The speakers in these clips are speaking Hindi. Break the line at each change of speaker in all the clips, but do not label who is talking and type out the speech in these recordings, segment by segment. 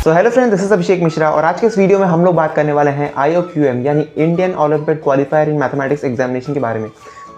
So hello friends, this is Abhishek Mishra और आज के इस वीडियो में हम लोग बात करने वाले हैं IOQM यानी Indian Olympic qualifier in mathematics examination के बारे में।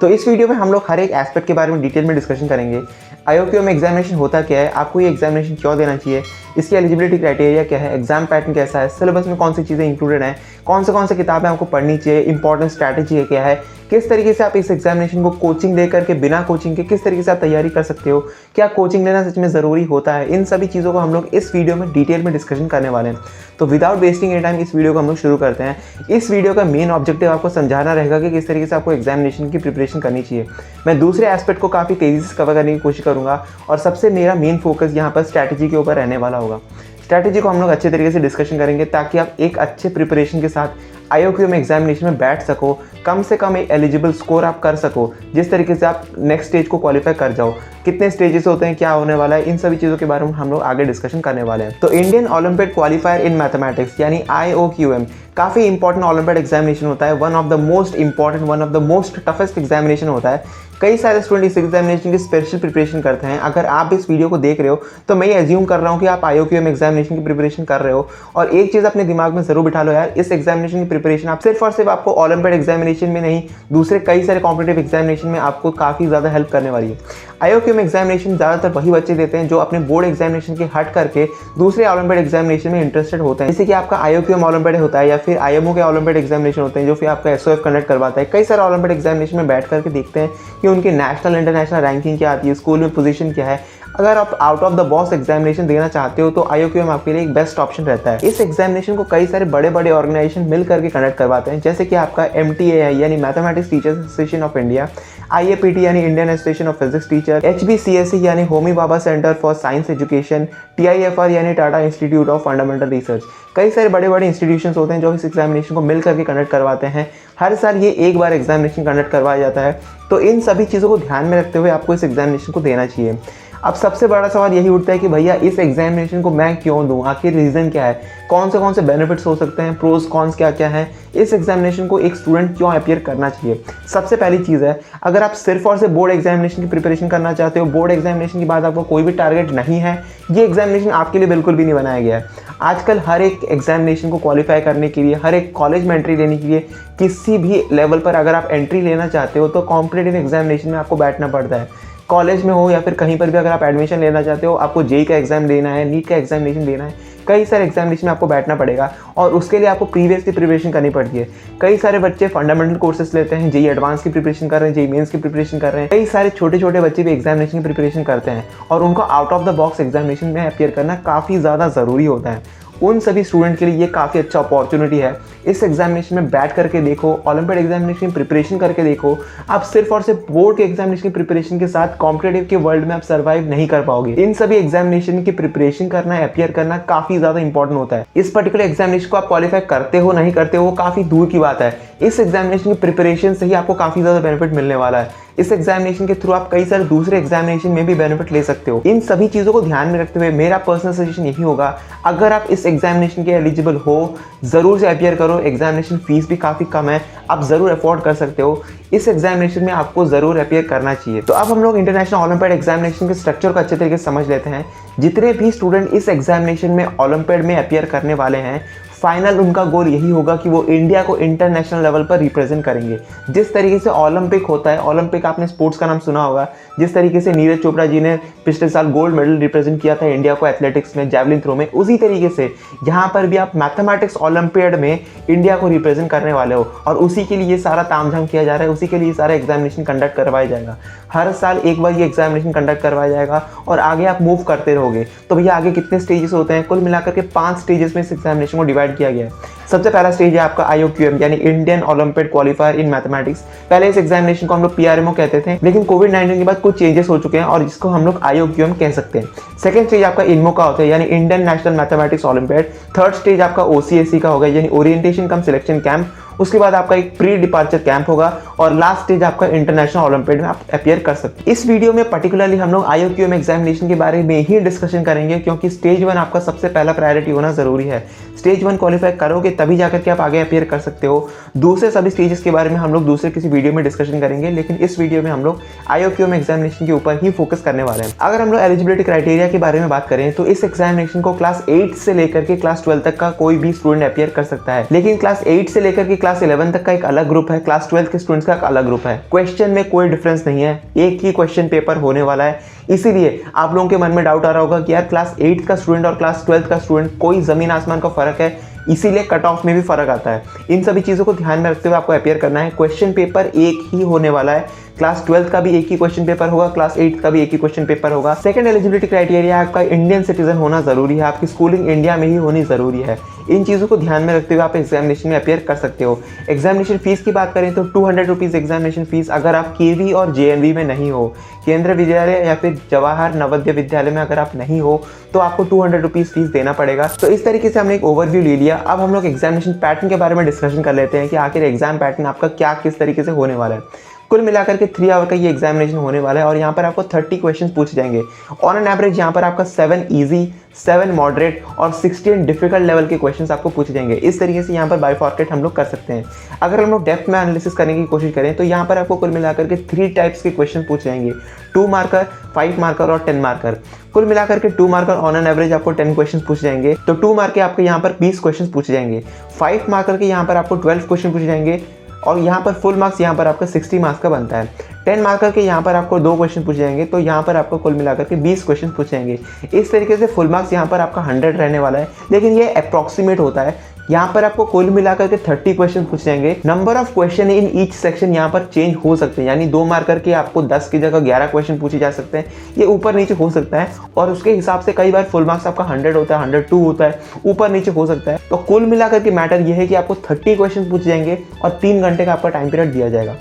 तो इस वीडियो में हम लोग हर एक एस्पेक्ट के बारे में डिटेल में डिस्कशन करेंगे। IOQM एग्जामिनेशन होता क्या है, आपको ये एग्जामिनेशन क्यों देना चाहिए, इसकी एलिजिबिलिटी क्राइटेरिया क्या है, एग्जाम पैटर्न कैसा है, सिलेबस में कौन सी चीज़ें इंक्लूडेड हैं, कौन से किताबें आपको पढ़नी चाहिए, इंपॉर्टेंट स्ट्रैटेजी क्या है, किस तरीके से आप इस एग्जामिनेशन को कोचिंग दे करके बिना कोचिंग के किस तरीके से आप तैयारी कर सकते हो, क्या कोचिंग लेना सच में ज़रूरी होता है, इन सभी चीज़ों को हम लोग इस वीडियो में डिटेल में डिस्कशन करने वाले हैं। तो विदाउट वेस्टिंग एनी टाइम इस वीडियो को हम लोग शुरू करते हैं। इस वीडियो का मेन ऑब्जेक्टिव आपको समझाना रहेगा कि किस तरीके से आपको एग्जामिनेशन की प्रिपरेशन करनी चाहिए। मैं दूसरे एस्पेक्ट को काफ़ी तेज़ी से कवर करने की कोशिश करूँगा और सबसे मेरा मेन फोकस यहाँ पर स्ट्रैटेजी के ऊपर रहने वाला होगा। स्ट्रैटेजी को हम लोग अच्छे तरीके से डिस्कशन करेंगे ताकि आप एक अच्छे प्रिपरेशन के साथ IOQM एग्जामिनेशन में बैठ सको, कम से कम एक एलिजिबल स्कोर आप कर सको, जिस तरीके से आप नेक्स्ट स्टेज को क्वालिफाई कर जाओ। कितने स्टेजेस होते हैं, क्या होने वाला है, इन सभी चीज़ों के बारे में हम लोग आगे डिस्कशन करने वाले हैं। तो Indian Olympic qualifier in mathematics यानी IOQM काफ़ी इंपॉर्टेंट ओलंपिक एग्जामिनेशन होता है। One of the most important, one of the most toughest examination होता है। कई सारे स्टूडेंट इस एग्जामिनेशन की स्पेशल प्रिपरेशन करते हैं। अगर आप इस वीडियो को देख रहे हो तो मैं ये एज्यूम कर रहा हूँ कि आप IOQM एग्जामिनेशन की प्रिपरेशन कर रहे हो। और एक चीज़ अपने दिमाग में जरूर बिठा लो यार, इस एग्जामिनेशन की प्रिपरेशन आप सिर्फ और सिर्फ आपको ओलंपिक एग्जामिनेशन में नहीं, दूसरे कई सारे कॉम्पिटिटिव एग्जामिनेशन में आपको काफ़ी ज़्यादा हेल्प करने वाली है। IOQM एग्जामिनेशन ज़्यादातर वही बच्चे देते हैं जो अपने बोर्ड एग्जामिनेशन के हट करके दूसरे ओलंपिक एग्जामिनेशन में इंटरेस्टेड होते हैं। जैसे कि आपका IOQM ओलंपिक होता है या फिर IMO के ओलंपिक एग्जामिनेशन होते हैं जो फिर आपका SOF कंडक्ट करवाता है। कई सारे ओलंपिक एग्जामिनेशन में बैठ करके देखते हैं कि उनकी नेशनल इंटरनेशनल रैंकिंग क्या आती है, स्कूल में पोजीशन क्या है। अगर आप out of the box examination देना चाहते हो तो IOQM आपके लिए एक बेस्ट ऑप्शन रहता है। इस एग्जामिनेशन को कई सारे बड़े बड़े ऑर्गेनाइजेशन मिल करके कंडक्ट करवाते हैं, जैसे कि आपका MTAI यानी mathematics teachers association of India, IAPT यानी Indian association of physics teacher, HBCSE यानी Homi Bhabha centre for science education, TIFR यानी Tata institute of fundamental research. कई सारे बड़े बड़े इंस्टीट्यूशंस होते हैं जो इस एग्जामिनेशन को मिल करके कंडक्ट करवाते हैं। हर साल ये एक बार एग्जामिनेशन कंडक्ट करवाया जाता है। तो इन सभी चीज़ों को ध्यान में रखते हुए आपको इस एग्जामिनेशन को देना चाहिए। अब सबसे बड़ा सवाल यही उठता है कि भैया इस एग्जामिनेशन को मैं क्यों दूं, आखिर रीज़न क्या है, कौन से बेनिफिट्स हो सकते हैं, प्रोज कॉन्स क्या क्या हैं, इस एग्जामिनेशन को एक स्टूडेंट क्यों अपीयर करना चाहिए। सबसे पहली चीज़ है, अगर आप सिर्फ और सिर्फ बोर्ड एग्जामिनेशन की प्रिपरेशन करना चाहते हो, बोर्ड एग्जामिनेशन के बाद आपको कोई भी टारगेट नहीं है, ये एग्जामिनेशन आपके लिए बिल्कुल भी नहीं बनाया गया है। आजकल हर एक एग्जामिनेशन को क्वालिफाई करने के लिए, हर एक कॉलेज में एंट्री लेने के लिए, किसी भी लेवल पर अगर आप एंट्री लेना चाहते हो तो कॉम्पिटिटिव एग्जामिनेशन में आपको बैठना पड़ता है। कॉलेज में हो या फिर कहीं पर भी अगर आप एडमिशन लेना चाहते हो, आपको JEE का एग्जाम देना है, नीट का एग्जामिनेशन देना है, कई सारे एग्जामिनेशन में आपको बैठना पड़ेगा और उसके लिए आपको प्रीवियस की प्रिपरेशन करनी पड़ती है। कई सारे बच्चे फंडामेंटल कोर्सेज लेते हैं, JEE एडवांस की प्रिपरेशन कर रहे हैं, JEE मेंस की प्रिपरेशन कर रहे हैं। कई सारे छोटे छोटे बच्चे भी एग्जामिनेशन की प्रिपरेशन करते हैं और उनको out of the box examination में अपीयर करना काफ़ी ज़्यादा ज़रूरी होता है। उन सभी स्टूडेंट के लिए ये काफ़ी अच्छा अपॉर्चुनिटी है। इस एग्जामिनेशन में बैठ करके देखो, ओलंपिक एग्जामिनेशन की प्रिपरेशन करके देखो। आप सिर्फ और सिर्फ बोर्ड के एग्जामिनेशन की प्रिपरेशन के साथ कॉम्पिटिटिव के वर्ल्ड में आप सर्वाइव नहीं कर पाओगे। इन सभी एग्जामिनेशन की प्रिपरेशन करना, अपीयर करना काफ़ी ज़्यादा इंपॉर्टेंट होता है। इस पर्टिकुलर एग्जामिनेशन को आप क्वालिफाई करते हो नहीं करते हो वो काफ़ी दूर की बात है। इस एग्जामिनेशन की प्रिपरेशन से ही आपको काफ़ी ज़्यादा बेनिफिट मिलने वाला है। इस एग्जामिनेशन के थ्रू आप कई सारे दूसरे एग्जामिनेशन में भी बेनिफिट ले सकते हो। इन सभी चीज़ों को ध्यान में रखते हुए मेरा पर्सनल सजेशन यही होगा, अगर आप इस एग्जामिनेशन के एलिजिबल हो, ज़रूर से अपीयर करो। एग्जामिनेशन फीस भी काफ़ी कम है, आप ज़रूर अफोर्ड कर सकते हो। इस एग्जामिनेशन में आपको ज़रूर अपीयर करना चाहिए। तो अब हम लोग इंटरनेशनल ओलंपिक एग्जामिनेशन के स्ट्रक्चर को अच्छे तरीके से समझ लेते हैं। जितने भी स्टूडेंट इस एग्जामिनेशन में ओलंपिक में अपीयर करने वाले हैं, फाइनल उनका गोल यही होगा कि वो इंडिया को इंटरनेशनल लेवल पर रिप्रेजेंट करेंगे। जिस तरीके से ओलंपिक होता है, ओलंपिक आपने स्पोर्ट्स का नाम सुना होगा, जिस तरीके से नीरज चोपड़ा जी ने पिछले साल गोल्ड मेडल रिप्रेजेंट किया था इंडिया को एथलेटिक्स में, जैवलिन थ्रो में, उसी तरीके से यहाँ पर भी आप मैथमेटिक्स ओलंपियाड में इंडिया को रिप्रेजेंट करने वाले हो और उसी के लिए सारा तामझाम किया जा रहा है, उसी के लिए सारा एग्जामिनेशन कंडक्ट करवाया जाएगा। हर साल एक बार ये एग्जामिनेशन कंडक्ट करवाया जाएगा और आगे आप मूव करते रहोगे। तो भैया आगे कितने स्टेजेस होते हैं, कुल मिलाकर के 5 स्टेजेस में इस एग्जामिनेशन को डिवाइड किया गया है। सबसे पहला स्टेज है आपका IOQM यानी Indian Olympic qualifier in mathematics. पहले इस एग्जामिनेशन को हम लोग PRMO कहते थे, लेकिन कोविड-19 के बाद कुछ चेंजेस हो चुके हैं और जिसको हम लोग IOQM कह सकते हैं। सेकंड स्टेज आपका INMO का होता है यानी Indian national mathematics olympiad. Third stage आपका OCSC का होगा यानी ओरिएंटेशन कम सिलेक्शन कैंप। उसके बाद आपका एक प्री डिपार्चर कैंप होगा और लास्ट स्टेज आपका इंटरनेशनल ओलंपियाड में आप अपियर कर सकते हैं। इस वीडियो में पर्टिकुलरली हम लोग IOQM एग्जामिनेशन के बारे में ही डिस्कशन करेंगे, क्योंकि स्टेज 1 आपका सबसे पहला प्रायोरिटी होना जरूरी है। स्टेज 1 क्वालिफाई करोगे तभी जाकर के आप आगे अपियर कर सकते हो। दूसरे सभी स्टेजेस के बारे में हम लोग दूसरे किसी वीडियो में डिस्कशन करेंगे, लेकिन इस वीडियो में हम लोग IOQM एग्जामिनेशन के ऊपर ही फोकस करने वाले हैं। अगर हम लोग एलिजिबिलिटी क्राइटेरिया के बारे में बात करें तो इस एग्जामिनेशन को क्लास 8 से लेकर के क्लास 12 तक का कोई भी स्टूडेंट अपियर कर सकता है, लेकिन क्लास 8 से लेकर के क्लास 11 तक का एक अलग ग्रुप है, क्लास 12 के स्टूडेंट्स का एक अलग ग्रुप है। क्वेश्चन में कोई डिफरेंस नहीं है, एक ही क्वेश्चन पेपर होने वाला है। इसीलिए आप लोगों के मन में डाउट आ रहा होगा कि यार क्लास 8 का स्टूडेंट और क्लास 12 का स्टूडेंट कोई जमीन आसमान का फर्क है, इसीलिए कट ऑफ में भी फर्क आता है। इन सभी चीज़ों को ध्यान में रखते हुए आपको अपियर करना है। क्वेश्चन पेपर एक ही होने वाला है, क्लास 12 का भी एक ही क्वेश्चन पेपर होगा, क्लास 8 का भी एक ही क्वेश्चन पेपर होगा। सेकंड एलिजिबिलिटी क्राइटेरिया आपका इंडियन सिटीजन होना जरूरी है, आपकी स्कूलिंग इंडिया में ही होनी जरूरी है। इन चीज़ों को ध्यान में रखते हुए आप एग्जामिनेशन में अपियर कर सकते हो। एग्जामिनेशन फीस की बात करें तो 200 रुपीज़ एग्जामिनेशन फीस। अगर आप KV और JNV में नहीं हो, केंद्रीय विद्यालय या फिर जवाहर नवोदय विद्यालय में अगर आप नहीं हो, तो आपको 200 रुपीज़ फीस देना पड़ेगा। तो इस तरीके से हमने एक ओवरव्यू ले लिया। अब हम लोग एग्जामिनेशन पैटर्न के बारे में डिस्कशन कर लेते हैं कि आखिर एग्जाम पैटर्न आपका क्या किस तरीके से होने वाला है। कुल मिलाकर के 3 आवर का ये एग्जामिनेशन होने वाला है और यहाँ पर आपको 30 क्वेश्चन पूछे जाएंगे। ऑन एन एवरेज यहाँ पर आपका 7 इजी, 7 मॉडरेट और 16 डिफिकल्ट लेवल के क्वेश्चंस आपको पूछे जाएंगे। इस तरीके से यहाँ पर बाइफॉर्केट हम लोग कर सकते हैं। अगर हम लोग डेप्थ में एनालिसिस करने की कोशिश करें तो यहाँ पर आपको कुल मिलाकर के 3 टाइप्स के क्वेश्चन पूछे जाएंगे, 2 मार्कर, 5 मार्कर और 10 मार्कर। कुल मिलाकर के 2 मार्कर ऑन एन एवरेज आपको 10 क्वेश्चन पूछे जाएंगे, तो 2 मार्क के आपके यहाँ पर 20 क्वेश्चन पूछे जाएंगे। 5 मार्कर के यहाँ पर आपको 12 क्वेश्चन पूछे जाएंगे और यहाँ पर फुल मार्क्स यहाँ पर आपका 60 मार्क्स का बनता है। 10 मार्कर के यहाँ पर आपको 2 क्वेश्चन पूछे जाएंगे, तो यहाँ पर आपको कुल मिलाकर के 20 क्वेश्चन पूछे जाएंगे। इस तरीके से फुल मार्क्स यहाँ पर आपका 100 रहने वाला है, लेकिन ये अप्रॉक्सीमेट होता है। यहाँ पर आपको कुल मिलाकर के 30 क्वेश्चन पूछे जाएंगे। Number of question in each section यहाँ पर चेंज हो सकते हैं, यानी 2 मार्कर के आपको 10 की जगह 11 क्वेश्चन पूछे जा सकते हैं। ये ऊपर नीचे हो सकता है और उसके हिसाब से कई बार फुल मार्क्स आपका 100 होता है, 102 होता है, ऊपर नीचे हो सकता है। तो कुल मिलाकर के मैटर ये है कि आपको 30 क्वेश्चन पूछे जाएंगे और 3 घंटे का आपका टाइम पीरियड दिया जाएगा।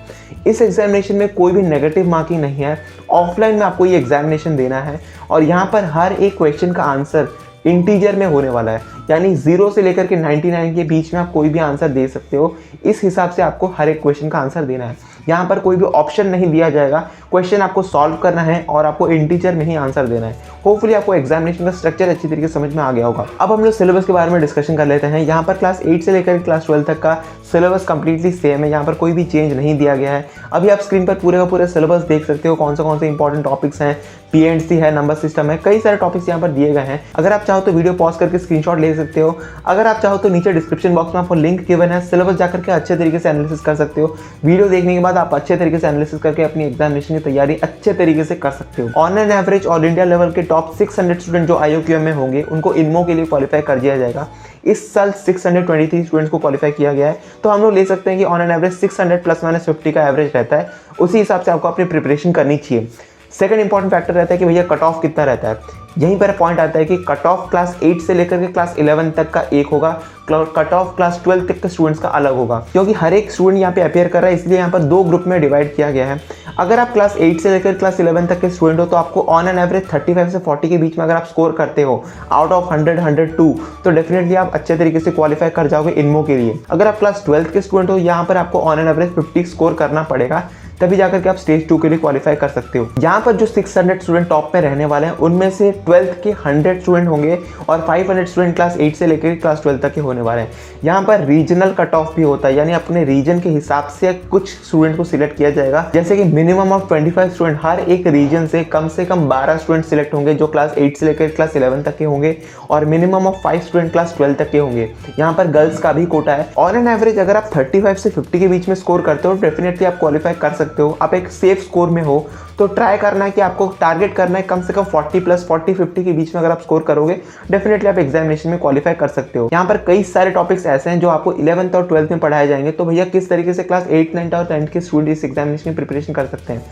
इस एग्जामिनेशन में कोई भी नेगेटिव मार्किंग नहीं है, ऑफलाइन में आपको ये एग्जामिनेशन देना है और यहाँ पर हर एक क्वेश्चन का आंसर इंटीजर में होने वाला है, यानी 0 से लेकर के 99 के बीच में आप कोई भी आंसर दे सकते हो। इस हिसाब से आपको हर एक क्वेश्चन का आंसर देना है। यहाँ पर कोई भी ऑप्शन नहीं दिया जाएगा, क्वेश्चन आपको सॉल्व करना है और आपको इंटीजर में ही आंसर देना है। होपफुली आपको एग्जामिनेशन का स्ट्रक्चर अच्छी तरीके से समझ में आ गया होगा। अब हम लोग सिलेबस के बारे में डिस्कशन कर लेते हैं। यहाँ पर क्लास 8 से लेकर क्लास 12 तक का सिलेबस कंप्लीटली सेम है, यहाँ पर कोई भी चेंज नहीं दिया गया है। अभी आप स्क्रीन पर पूरे का पूरे सिलेबस देख सकते हो, कौन से इंपॉर्टेंट टॉपिक्स हैं, PNC है, नंबर सिस्टम है, कई सारे टॉपिक्स यहाँ पर दिए गए हैं। अगर आप चाहो तो वीडियो पॉज करके स्क्रीनशॉट ले सकते हो। अगर आप चाहो तो नीचे डिस्क्रिप्शन बॉक्स में आपको लिंक गिवन है, सिलेबस जाकर के अच्छे तरीके से एनालिसिस कर सकते हो। वीडियो देखने के बाद आप अच्छे तरीके से एनालिसिस करके अपनी एग्जामिनेशन की तैयारी अच्छे तरीके से कर सकते हो। On an average all India level के टॉप 600 स्टूडेंट जो IOQM में होंगे उनको इनमो के लिए क्वालिफाई कर दिया जाएगा। इस साल 623 स्टूडेंट्स को क्वालिफाई किया गया है, तो हम लोग ले सकते हैं कि ऑन एन एवरेज 600 ± 50 का एवरेज रहता है। उसी हिसाब से आपको अपनी प्रिपरेशन करनी चाहिए। सेकंड इंपॉर्टेंट फैक्टर रहता है कि भैया कट ऑफ कितना रहता है। यहीं पर पॉइंट आता है कि कट ऑफ क्लास 8 से लेकर के क्लास 11 तक का एक होगा, कट ऑफ क्लास 12 तक के स्टूडेंट्स का अलग होगा, क्योंकि हर एक स्टूडेंट यहाँ पे अपेयर कर रहा है, इसलिए यहाँ पर 2 ग्रुप में डिवाइड किया गया है। अगर आप क्लास 8 से लेकर क्लास 11 तक के स्टूडेंट हो तो आपको ऑन एन एवरेज 35 से 40 के बीच में अगर आप स्कोर करते हो आउट ऑफ 100, 102, तो डेफिनेटली आप अच्छे तरीके से क्वालिफाई कर जाओगे इनमो के लिए। अगर आप क्लास 12 के स्टूडेंट हो, यहाँ पर आपको ऑन एन एवरेज 50 स्कोर करना पड़ेगा, तभी जाकर के आप स्टेज 2 के लिए क्वालिफाई कर सकते हो। यहाँ पर जो 600 स्टूडेंट टॉप में रहने वाले हैं उनमें से 12th के 100 स्टूडेंट होंगे और 500 स्टूडेंट क्लास 8 से लेकर क्लास 12 तक के होने वाले हैं। यहाँ पर रीजनल कट ऑफ भी होता है, यानी अपने रीजन के हिसाब से कुछ स्टूडेंट को सिलेक्ट किया जाएगा। जैसे कि मिनिमम ऑफ 25 स्टूडेंट, हर एक रीजन से कम 12 स्टूडेंट सिलेक्ट होंगे जो क्लास 8 से लेकर क्लास 11 तक के होंगे और मिनिमम ऑफ 5 स्टूडेंट क्लास 12 तक के होंगे। यहाँ पर गर्ल्स का भी कोटा है। ऑन एन एवरेज अगर आप 35 से 50 के बीच में स्कोर करते हो डेफिनेटली आप क्वालिफाई कर सकते हो। आप एक सेफ स्कोर में हो तो ट्राई करना है कि आपको टारगेट करना है कम से कम 40+40-50 के बीच में अगर आप स्कोर करोगे डेफिनेटली आप एग्जामिनेशन में क्वालिफाई कर सकते हो। यहाँ पर कई सारे टॉपिक्स ऐसे हैं जो आपको 11th और 12th में पढ़ाए जाएंगे, तो भैया किस तरीके से क्लास 8, 9 और 10 के स्टूडेंट इस एग्जामिनेशन की प्रिपरेशन कर सकते हैं।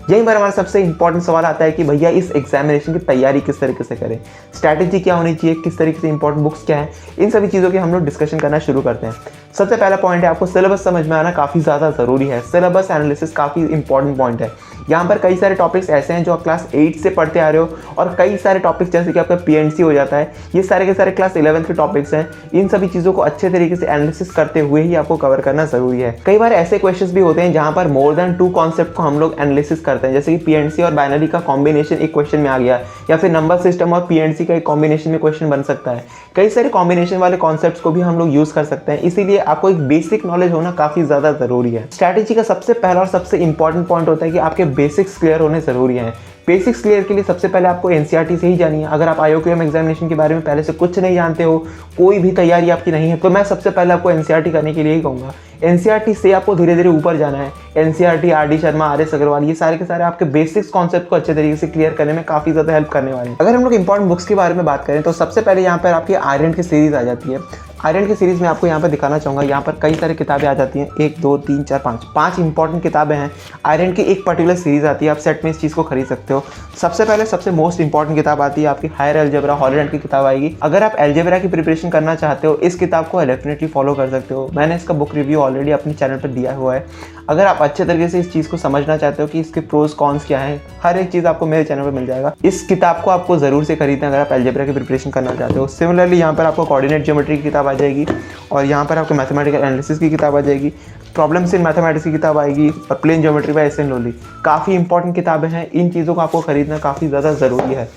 यहीं पर हमारा सबसे इंपॉर्टेंट सवाल आता है कि भैया इस एग्जामिनेशन की तैयारी किस तरीके से करें, स्ट्रैटेजी क्या होनी चाहिए, किस तरीके से इंपॉर्टेंट बुक्स क्या है, इन सभी चीज़ों की हम लोग डिस्कशन करना शुरू करते हैं। सबसे पहला पॉइंट है आपको सिलेबस समझ में आना काफ़ी ज़्यादा ज़रूरी है। सिलेबस एनालिसिस काफ़ी इंपॉर्टेंट पॉइंट है। यहाँ पर कई सारे टॉपिक्स ऐसे हैं जो आप क्लास 8 से पढ़ते आ रहे हो, और कई सारे टॉपिक्स जैसे कि आपका पीएनसी हो जाता है, ये सारे के सारे क्लास 11 के टॉपिक्स हैं। इन सभी चीज़ों को अच्छे तरीके से एनालिसिस करते हुए ही आपको कवर करना ज़रूरी है। कई बार ऐसे क्वेश्चंस भी होते हैं जहाँ पर मोर देन 2 कॉन्सेप्ट को हम लोग एनालिसिस करते हैं, जैसे कि पीएनसी और बाइनरी का कॉम्बिनेशन एक क्वेश्चन में आ गया, या फिर नंबर सिस्टम और पीएनसी का एक कॉम्बिनेशन में क्वेश्चन बन सकता है। कई सारे कॉम्बिनेशन वाले कॉन्सेप्ट्स को भी हम लोग यूज़ कर सकते हैं, इसीलिए आपको एक बेसिक नॉलेज होना काफ़ी ज़्यादा ज़रूरी है। स्ट्रैटेजी का सबसे पहला और सबसे इंपॉर्टेंट पॉइंट होता है कि आपके बेसिक्स क्लियर होने ज़रूरी हैं। बेसिक्स क्लियर के लिए सबसे पहले आपको एनसीईआरटी से ही जानिए। अगर आप IOQM एग्जामिनेशन के बारे में पहले से कुछ नहीं जानते हो, कोई भी तैयारी आपकी नहीं है, तो मैं सबसे पहले आपको एनसीईआरटी करने के लिए ही कहूँगा। एनसीईआरटी से आपको धीरे धीरे ऊपर जाना है। NCERT, RD Sharma, RS Agarwal, ये सारे के सारे आपके बेसिक्स कॉन्सेप्ट को अच्छे तरीके से क्लियर करने में काफ़ी ज़्यादा हेल्प करने वाले हैं। अगर हम लोग इंपॉर्टेंट बुक्स के बारे में बात करें तो सबसे पहले यहाँ पर आपकी आयरन की सीरीज़ आ जाती है। आयरन की सीरीज़ में आपको यहाँ पर दिखाना चाहूँगा, यहाँ पर कई सारी किताबें आ जाती हैं, 1 2 3 4 5 इंपॉर्टेंट किताबें हैं। आयरन की एक पर्टिकुलर सीरीज़ आती है, आप सेट में इस चीज़ को खरीद सकते हो। सबसे पहले सबसे मोस्ट इंपॉर्टेंट किताब आती है आपकी हायर अलजेब्रा, हॉलैंड की किताब आएगी। अगर आप अलजेब्रा की प्रिपरेशन करना चाहते हो, इस किताब को डेफिनेटली फॉलो कर सकते हो। मैंने इसका बुक रिव्यू ऑलरेडी अपने चैनल पर दिया हुआ है। अगर आप अच्छे तरीके से इस चीज़ को समझना चाहते हो कि इसके प्रोज कॉन्स क्या हैं, हर एक चीज़ आपको मेरे चैनल पर मिल जाएगा। इस किताब को आपको ज़रूर से खरीदना अगर आप अलजेब्रा की प्रिपरेशन करना चाहते हो। सिमिलरली यहाँ पर आपको कोऑर्डिनेट ज्योमेट्री की किताब आ जाएगी, और यहाँ पर आपको मैथमेटिकल एनालिसिस की किताब आ जाएगी, प्रॉब्लम्स इन मैथमेटिक्स की किताब आएगी, और plane geometry by S N. Loney. काफ़ी इंपॉर्टेंट किताबें हैं, इन चीज़ों को आपको खरीदना काफ़ी ज़्यादा ज़रूरी है।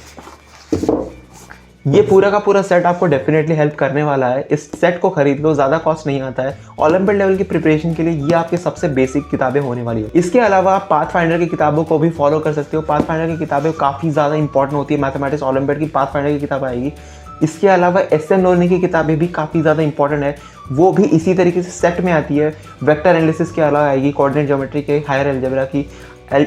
ये पूरा का पूरा सेट आपको डेफिनेटली हेल्प करने वाला है। इस सेट को खरीद लो, ज़्यादा कॉस्ट नहीं आता है। ओलंपियाड लेवल की प्रिपरेशन के लिए ये आपके सबसे बेसिक किताबें होने वाली है। इसके अलावा आप पाथफाइंडर की किताबों को भी फॉलो कर सकते हो। पाथफाइंडर की किताबें काफ़ी ज़्यादा इंपॉर्टेंट होती है। मैथमेटिक्स ओलंपियाड की पाथफाइंडर की किताब आएगी। इसके अलावा एस.एन. लोनी की किताबें भी काफ़ी ज़्यादा इंपॉर्टेंट है, वो भी इसी तरीके से सेट में आती है। वेक्टर एनालिसिस के अलावा आएगी, कोऑर्डिनेट ज्योमेट्री के, हायर अलजेब्रा की,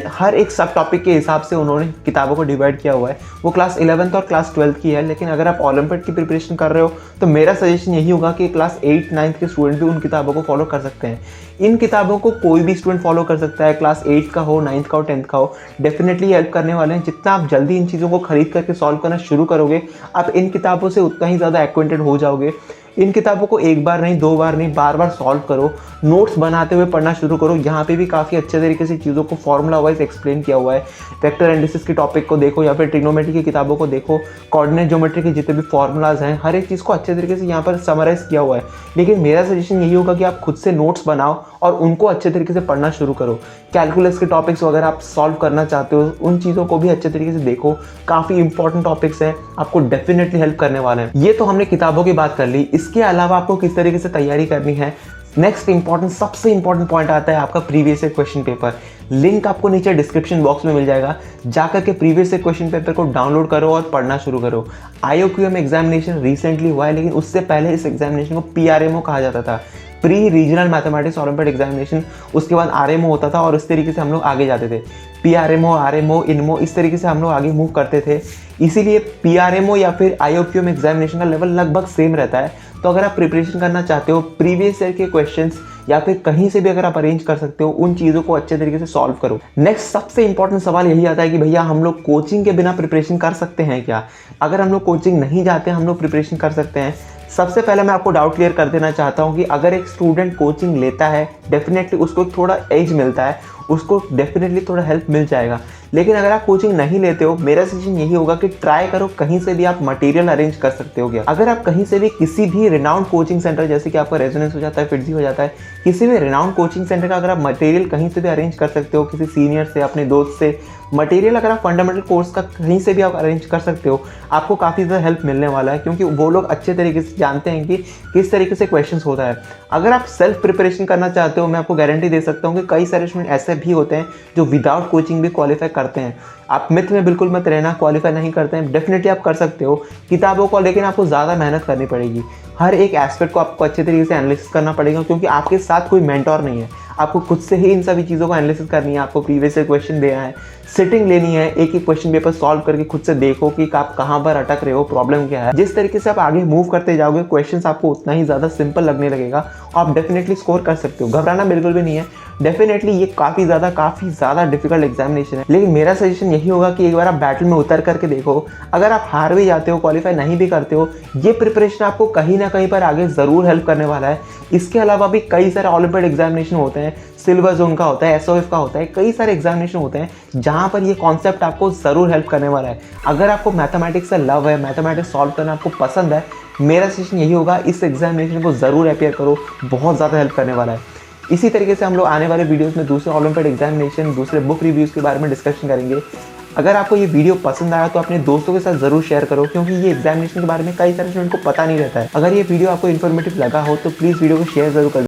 हर एक सब टॉपिक के हिसाब से उन्होंने किताबों को डिवाइड किया हुआ है। वो क्लास 11th और क्लास 12th की है, लेकिन अगर आप ओलंपियाड की प्रिपरेशन कर रहे हो तो मेरा सजेशन यही होगा कि क्लास 8 9th के स्टूडेंट भी उन किताबों को फॉलो कर सकते हैं। इन किताबों को कोई भी स्टूडेंट फॉलो कर सकता है, क्लास 8 का हो, 9th का हो, 10th का हो, डेफिनेटली हेल्प करने वाले हैं। जितना आप जल्दी इन चीज़ों को खरीद करके सॉल्व करना शुरू करोगे, आप इन किताबों से उतना ही ज़्यादा एक्वेंटेड हो जाओगे। इन किताबों को एक बार नहीं, 2 बार नहीं, बार बार सॉल्व करो, नोट्स बनाते हुए पढ़ना शुरू करो। यहाँ पे भी काफ़ी अच्छे तरीके से चीज़ों को फॉर्मूला वाइज एक्सप्लेन किया हुआ है। वेक्टर एनालिसिस के टॉपिक को देखो, या फिर ट्रिग्नोमेट्री की किताबों को देखो, कोऑर्डिनेट ज्योमेट्री के जितने भी फॉर्मूलाज हैं, हर एक चीज़ को अच्छे तरीके से यहाँ पर समराइज किया हुआ है। लेकिन मेरा सजेशन यही होगा कि आप खुद से नोट्स बनाओ और उनको अच्छे तरीके से पढ़ना शुरू करो। कैलकुलस के टॉपिक्स वगैरह आप सॉल्व करना चाहते हो, उन चीज़ों को भी अच्छे तरीके से देखो। काफ़ी इंपॉर्टेंट टॉपिक्स हैं, आपको डेफिनेटली हेल्प करने वाले हैं। ये तो हमने किताबों की बात कर ली। इसके अलावा आपको किस तरीके से तैयारी करनी है, नेक्स्ट इंपॉर्टेंट, सबसे इंपॉर्टेंट पॉइंट आता है आपका previous year question paper. Link आपको नीचे डिस्क्रिप्शन बॉक्स में मिल जाएगा, जाकर के प्रीवियस ईयर क्वेश्चन पेपर को डाउनलोड करो और पढ़ना शुरू करो। IOQM एग्जामिनेशन रिसेंटली हुआ है, लेकिन उससे पहले इस एग्जामिनेशन को PRMO कहा जाता था, pre regional mathematics olympiad examination. उसके बाद RMO होता था, और इस तरीके से हम लोग आगे जाते थे। PRMO, RMO, INMO, इस तरीके से हम लोग आगे मूव करते थे। इसीलिए PRMO या फिर IOQM एग्जामिनेशन का लेवल लगभग सेम रहता है। तो अगर आप प्रिपरेशन करना चाहते हो, प्रीवियस ईयर के क्वेश्चंस या फिर कहीं से भी अगर आप अरेंज कर सकते हो, उन चीज़ों को अच्छे तरीके से सॉल्व करो। नेक्स्ट सबसे इंपॉर्टेंट सवाल यही आता है कि भैया हम लोग कोचिंग के बिना प्रिपरेशन कर सकते हैं क्या? अगर हम लोग कोचिंग नहीं जाते, हम लोग प्रिपरेशन कर सकते हैं। सबसे पहले मैं आपको डाउट क्लियर कर देना चाहता हूँ कि अगर एक स्टूडेंट कोचिंग लेता है, डेफिनेटली उसको थोड़ा एज मिलता है, उसको डेफिनेटली थोड़ा हेल्प मिल जाएगा। लेकिन अगर आप कोचिंग नहीं लेते हो, मेरा सजेशन यही होगा कि ट्राई करो, कहीं से भी आप मटेरियल अरेंज कर सकते हो क्या। अगर आप कहीं से भी किसी भी रिनाउंड कोचिंग सेंटर, जैसे कि आपका रेजोनेंस हो जाता है, फिटजी हो जाता है, किसी भी रिनाउंड कोचिंग सेंटर का अगर आप मटेरियल कहीं से भी अरेंज कर सकते हो, किसी सीनियर से, अपने दोस्त से, मटेरियल अगर आप फंडामेंटल कोर्स का कहीं से भी आप अरेंज कर सकते हो, आपको काफ़ी ज़्यादा हेल्प मिलने वाला है, क्योंकि वो लोग अच्छे तरीके से जानते हैं कि किस तरीके से क्वेश्चंस होता है। अगर आप सेल्फ प्रिपरेशन करना चाहते हो, मैं आपको गारंटी दे सकता हूँ कि कई सारे स्टूडेंट ऐसे भी होते हैं जो विदाउट कोचिंग भी क्वालिफाई करते हैं। आप मिथ में बिल्कुल मत रहना, क्वालिफाई नहीं करते हैं, डेफिनेटली आप कर सकते हो किताबों को, लेकिन आपको ज़्यादा मेहनत करनी पड़ेगी। हर एक एस्पेक्ट को आपको अच्छे तरीके से एनालिसिस करना पड़ेगा, क्योंकि आपके साथ कोई मेंटोर नहीं है। आपको खुद से ही इन सभी चीज़ों को एनालिसिस करनी है, आपको प्रीवियस क्वेश्चन देना है, सिटिंग लेनी है, एक एक क्वेश्चन पेपर सॉल्व करके खुद से देखो कि आप कहाँ पर अटक रहे हो, प्रॉब्लम क्या है। जिस तरीके से आप आगे मूव करते जाओगे क्वेश्चंस आपको उतना ही ज़्यादा सिंपल लगने लगेगा और आप डेफिनेटली स्कोर कर सकते हो। घबराना बिल्कुल भी नहीं है, डेफिनेटली ये काफ़ी ज़्यादा डिफिकल्ट एग्जामिनेशन है, लेकिन मेरा सजेशन यही होगा कि एक बार आप बैटल में उतर करके देखो। अगर आप हार भी जाते हो, क्वालिफाई नहीं भी करते हो, ये प्रिपरेशन आपको कहीं ना कहीं पर आगे ज़रूर हेल्प करने वाला है। इसके अलावा भी कई सारे ओलंपियाड एग्जामिनेशन होते हैं, सिल्वर जोन का होता है, SOF का होता है, कई सारे एग्जामिनेशन होते हैं जहाँ पर ये कॉन्सेप्ट आपको ज़रूर हेल्प करने वाला है। अगर आपको मैथमेटिक्स से लव है, मैथमेटिक्स सॉल्व करना आपको पसंद है, मेरा सजेशन यही होगा इस एग्जामिनेशन को ज़रूर अपियर करो, बहुत ज़्यादा हेल्प करने वाला है। इसी तरीके से हम लोग आने वाले वीडियोस में दूसरे ओलंपियाड एग्जामिनेशन, दूसरे बुक रिव्यूज़ के बारे में डिस्कशन करेंगे। अगर आपको ये वीडियो पसंद आया तो अपने दोस्तों के साथ ज़रूर शेयर करो, क्योंकि ये एग्जामिनेशन के बारे में कई सारे स्टूडेंट को पता नहीं रहता है। अगर ये वीडियो आपको इन्फॉर्मेटिव लगा हो तो प्लीज़ वीडियो को शेयर ज़रूर कर